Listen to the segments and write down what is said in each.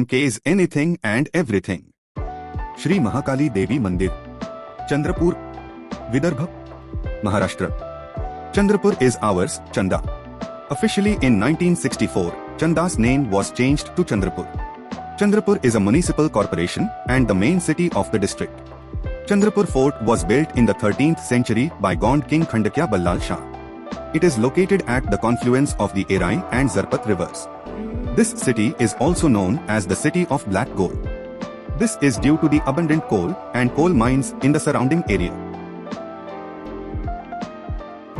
MK's anything and everything. Shri Mahakali Devi Mandir, Chandrapur, Vidarbha, Maharashtra. Chandrapur is ours, Chanda. Officially in 1964, Chanda's name was changed to Chandrapur. Chandrapur is a municipal corporation and the main city of the district. Chandrapur fort was built in the 13th century by Gond King Khandakya Ballal Shah. It is located at the confluence of the Erai and Zarpat rivers. This city is also known as the City of Black Gold. This is due to the abundant coal and coal mines in the surrounding area.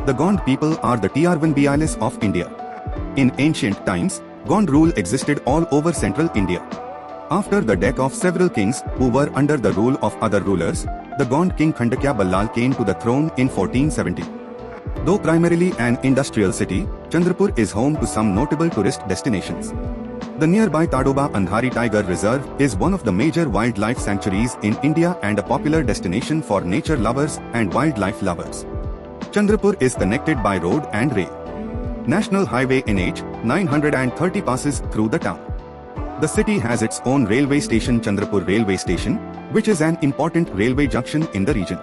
The Gond people are the Trvanbialis of India. In ancient times, Gond rule existed all over central India. After the death of several kings who were under the rule of other rulers, the Gond king Khandakya Ballal came to the throne in 1470. Though primarily an industrial city, Chandrapur is home to some notable tourist destinations. The nearby Tadoba Andhari Tiger Reserve is one of the major wildlife sanctuaries in India and a popular destination for nature lovers and wildlife lovers. Chandrapur is connected by road and rail. National Highway NH 930 passes through the town. The city has its own railway station, Chandrapur Railway Station, which is an important railway junction in the region.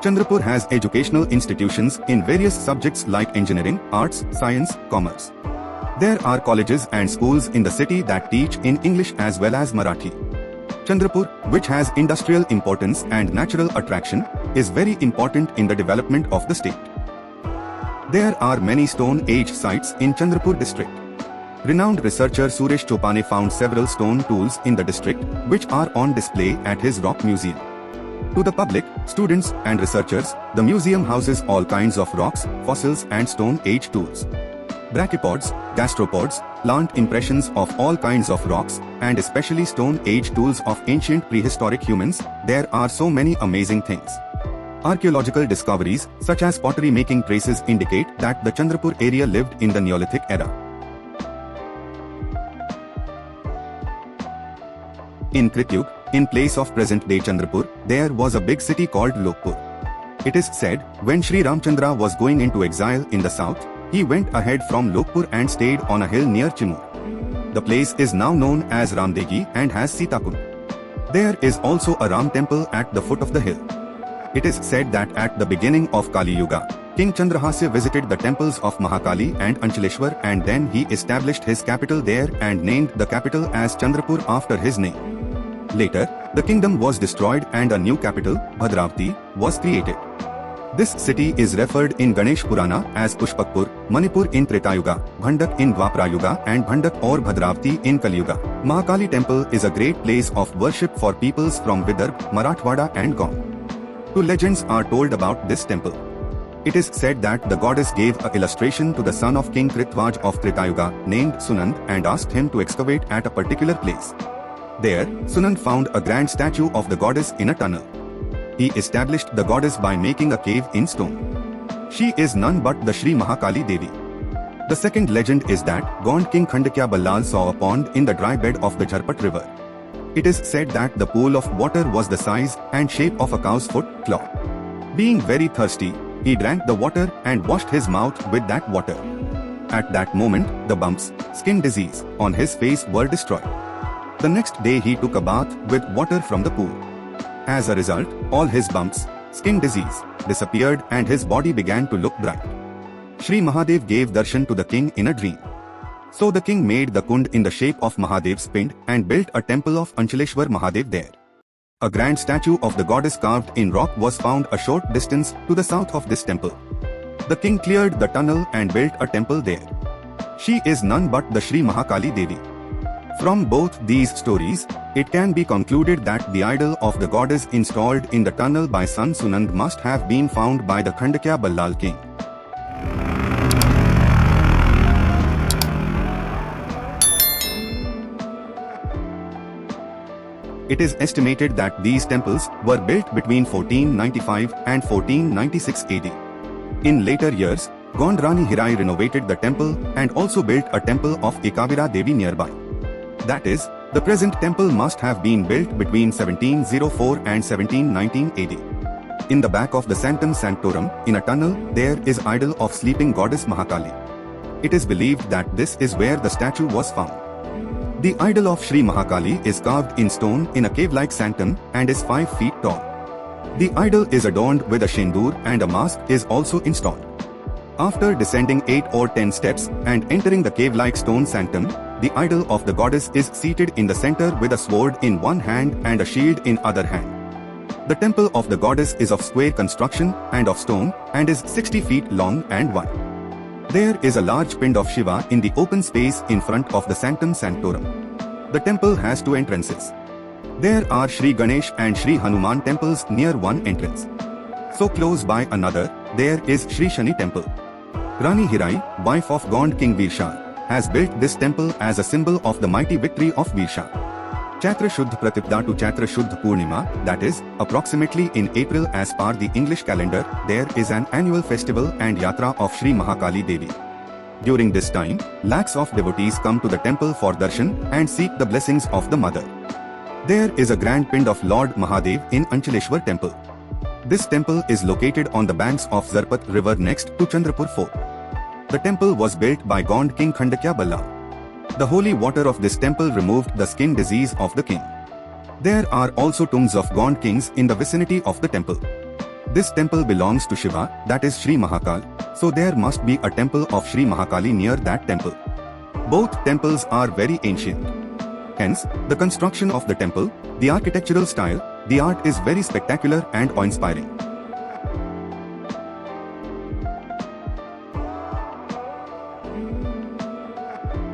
Chandrapur has educational institutions in various subjects like engineering, arts, science, commerce. There are colleges and schools in the city that teach in English as well as Marathi. Chandrapur, which has industrial importance and natural attraction, is very important in the development of the state. There are many Stone Age sites in Chandrapur district. Renowned researcher Suresh Chopane found several stone tools in the district, which are on display at his rock museum. To the public, students and researchers, the museum houses all kinds of rocks, fossils and Stone Age tools. Brachiopods, gastropods, plant impressions of all kinds of rocks, and especially Stone Age tools of ancient prehistoric humans. There are so many amazing things. Archaeological discoveries, such as pottery making traces, indicate that the Chandrapur area lived in the Neolithic era. In Krityug, in place of present-day Chandrapur, there was a big city called Lokpur. It is said, when Sri Ramchandra was going into exile in the south, he went ahead from Lokpur and stayed on a hill near Chimur. The place is now known as Ramdegi and has Sitakund. There is also a Ram temple at the foot of the hill. It is said that at the beginning of Kali Yuga, King Chandrahasya visited the temples of Mahakali and Anchaleshwar, and then he established his capital there and named the capital as Chandrapur after his name. Later, the kingdom was destroyed and a new capital, Bhadravati, was created. This city is referred in Ganesh Purana as Pushpakpur, Manipur in Treta Yuga, Bhandak in Dwapara Yuga and Bhandak or Bhadravati in Kali Yuga. Mahakali Temple is a great place of worship for peoples from Vidarbha, Marathwada and Gond. Two legends are told about this temple. It is said that the goddess gave an illustration to the son of King Kritvaj of Treta Yuga named Sunand and asked him to excavate at a particular place. There, Sunand found a grand statue of the goddess in a tunnel. He established the goddess by making a cave in stone. She is none but the Shri Mahakali Devi. The second legend is that Gond King Khandakya Ballal saw a pond in the dry bed of the Zarpat river. It is said that the pool of water was the size and shape of a cow's foot claw. Being very thirsty, he drank the water and washed his mouth with that water. At that moment, the bumps, skin disease, on his face were destroyed. The next day he took a bath with water from the pool. As a result, all his bumps, skin disease, disappeared and his body began to look bright. Shri Mahadev gave darshan to the king in a dream. So the king made the kund in the shape of Mahadev's pind and built a temple of Anchaleshwar Mahadev there. A grand statue of the goddess carved in rock was found a short distance to the south of this temple. The king cleared the tunnel and built a temple there. She is none but the Shri Mahakali Devi. From both these stories, it can be concluded that the idol of the goddess installed in the tunnel by son Sunand must have been found by the Khandakya Ballal king. It is estimated that these temples were built between 1495 and 1496 AD. In later years, Gondrani Hirai renovated the temple and also built a temple of Ekavira Devi nearby. That is, the present temple must have been built between 1704 and 1719 AD. In the back of the Sanctum Sanctorum, in a tunnel, there is idol of sleeping goddess Mahakali. It is believed that this is where the statue was found. The idol of Shri Mahakali is carved in stone in a cave-like sanctum and is 5 feet tall. The idol is adorned with a shendur and a mask is also installed. After descending 8 or 10 steps and entering the cave-like stone sanctum, the idol of the goddess is seated in the center with a sword in one hand and a shield in other hand. The temple of the goddess is of square construction and of stone and is 60 feet long and wide. There is a large pind of Shiva in the open space in front of the sanctum sanctorum. The temple has 2 entrances. There are Shri Ganesh and Shri Hanuman temples near one entrance. So close by another, there is Shri Shani Temple. Rani Hirai, wife of Gond King Veershah, has built this temple as a symbol of the mighty victory of Veershah. Chaitra Shuddh Pratipda to Chaitra Shuddh Purnima, that is, approximately in April as per the English calendar, there is an annual festival and yatra of Shri Mahakali Devi. During this time, lakhs of devotees come to the temple for darshan and seek the blessings of the mother. There is a grand pind of Lord Mahadev in Anchaleshwar temple. This temple is located on the banks of Zarpat river next to Chandrapur fort. The temple was built by Gond King Khandakya Balla. The holy water of this temple removed the skin disease of the king. There are also tombs of Gond kings in the vicinity of the temple. This temple belongs to Shiva, that is Shri Mahakal, so there must be a temple of Shri Mahakali near that temple. Both temples are very ancient. Hence, the construction of the temple, the architectural style, the art is very spectacular and awe-inspiring.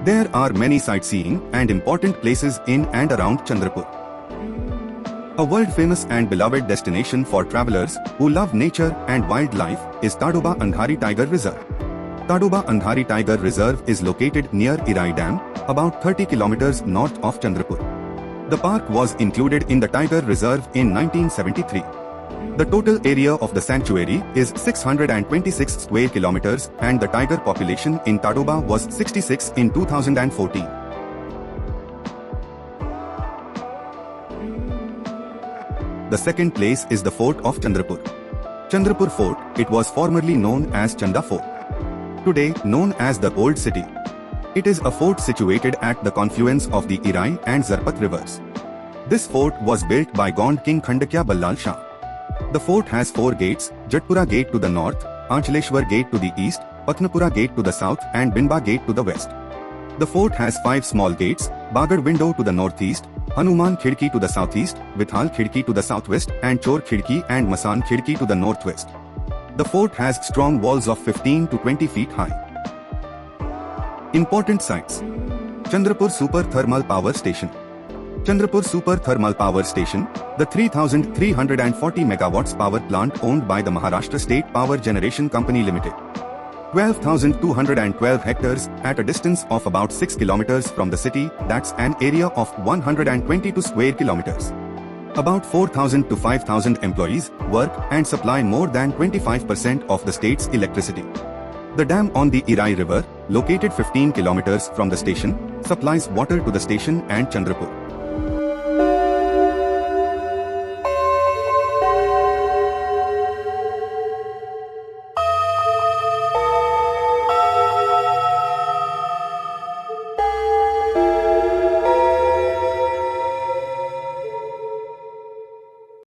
There are many sightseeing and important places in and around Chandrapur. A world-famous and beloved destination for travelers who love nature and wildlife is Tadoba Andhari Tiger Reserve. Tadoba Andhari Tiger Reserve is located near Irai Dam, about 30 kilometers north of Chandrapur. The park was included in the Tiger Reserve in 1973. The total area of the sanctuary is 626 square kilometers and the tiger population in Tadoba was 66 in 2014. The second place is the fort of Chandrapur. Chandrapur Fort, it was formerly known as Chanda Fort. Today known as the Old City. It is a fort situated at the confluence of the Irai and Zarpat rivers. This fort was built by Gond King Khandakya Ballal Shah. The fort has 4 gates, Jatpura Gate to the north, Anchaleshwar Gate to the east, Patnapura Gate to the south and Binba Gate to the west. The fort has 5 small gates, Bagad Window to the northeast, Hanuman Khidki to the southeast, Vithal Khidki to the southwest and Chor Khidki and Masan Khidki to the northwest. The fort has strong walls of 15 to 20 feet high. Important sites: Chandrapur Super Thermal Power Station. Chandrapur Super Thermal Power Station, the 3,340 megawatts power plant owned by the Maharashtra State Power Generation Company Limited. 12,212 hectares at a distance of about 6 kilometers from the city, that's an area of 122 square kilometers. About 4,000 to 5,000 employees work and supply more than 25% of the state's electricity. The dam on the Irai River, located 15 kilometers from the station, supplies water to the station and Chandrapur.